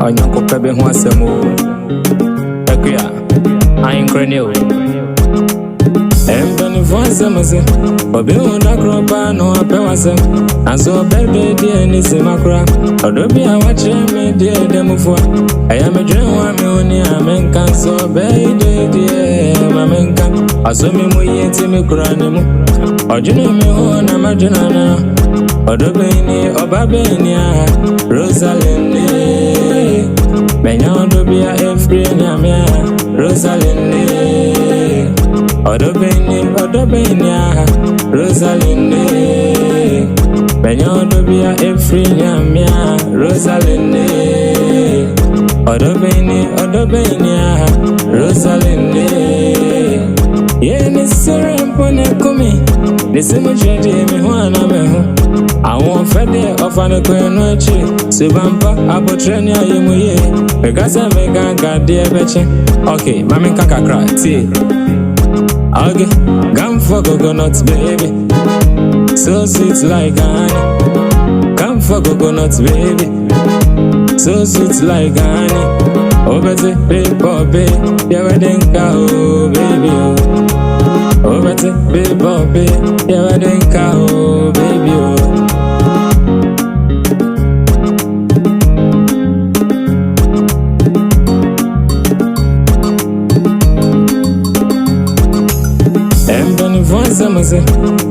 Onyanko pebe ho asemo. Akuya, ayinkreneo. Embani voice Obi unda kropa no apewasem. Anso bebe die ni simakra. Odobi awache me die demufwa. Aya me drenwa me oni amenka so be die mamenka. Asomi mu yenti me kurane mu. Ojune me ho na majuna na. Odobe ni obabe ni a Rosalind. Menya odobi a efri nyamia Rosalind. Odobeni aha Rosalind. Menya odobi a efri nyamia Rosalind. Odobeni aha Rosalind. Yeni sere mpone kumi Nisimu jeje mi huana mehu Awon fede ofane kwenu echi Subampa abotreni ayimu ye Megase meganga die beche Okay, mami kakakra, tii Okay, come for coconuts, baby. So sweet like honey. Come for coconuts, baby. So sweet like honey. Oh, betty, baby, baby. Yeah, wedding cow, baby. Oh, betty, baby, baby. Yeah, wedding cow, baby.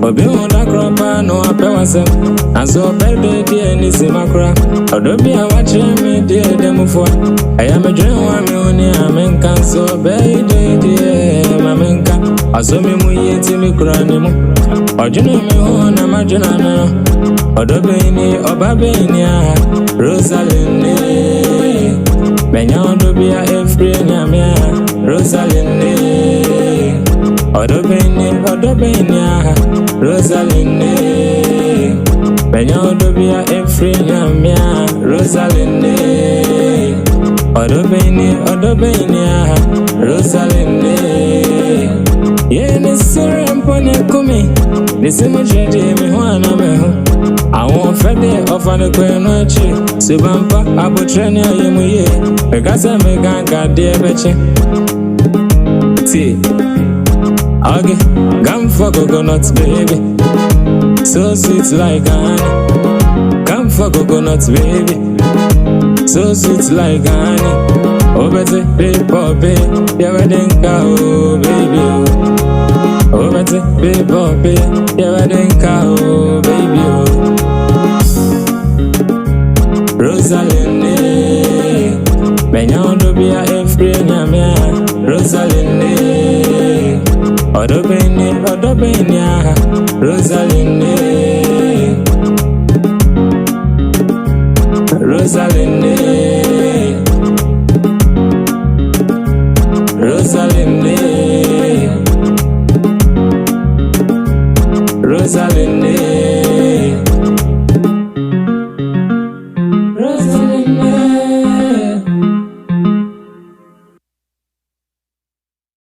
Obi unda kropa no apewasem. Anso bebe die ni simakra. Odobi awache me die demufwa. Aya me drenwa me oni amenka so be die mamenka. Asomi mu yenti me kurane mu. Ojune me ho na majuna na. Odobi ni obabe ni a Rosalind. Menya odobi a efri nyamia Rosalind. Odobeni aha Rosalind. Menya odobi a efri nyamia Rosalind. Odobeni aha Rosalind. Yeni sere mpone kumi Nisimu jeje mi huana mehu Awon fede ofane kwenu echi Subampa abotreni ayimu ye Megase meganga die beche Tii Okay, come for coconuts, baby. So sweet like honey. Come for coconuts, baby. So sweet like honey. Oh, betty, baby, baby. Yeah, wedding cow, baby. Oh, betty, baby, baby. Yeah, wedding cow, baby. Rosalind. Menya odobi a efri nyamia Rosalind. Odobeni aha Rosalind.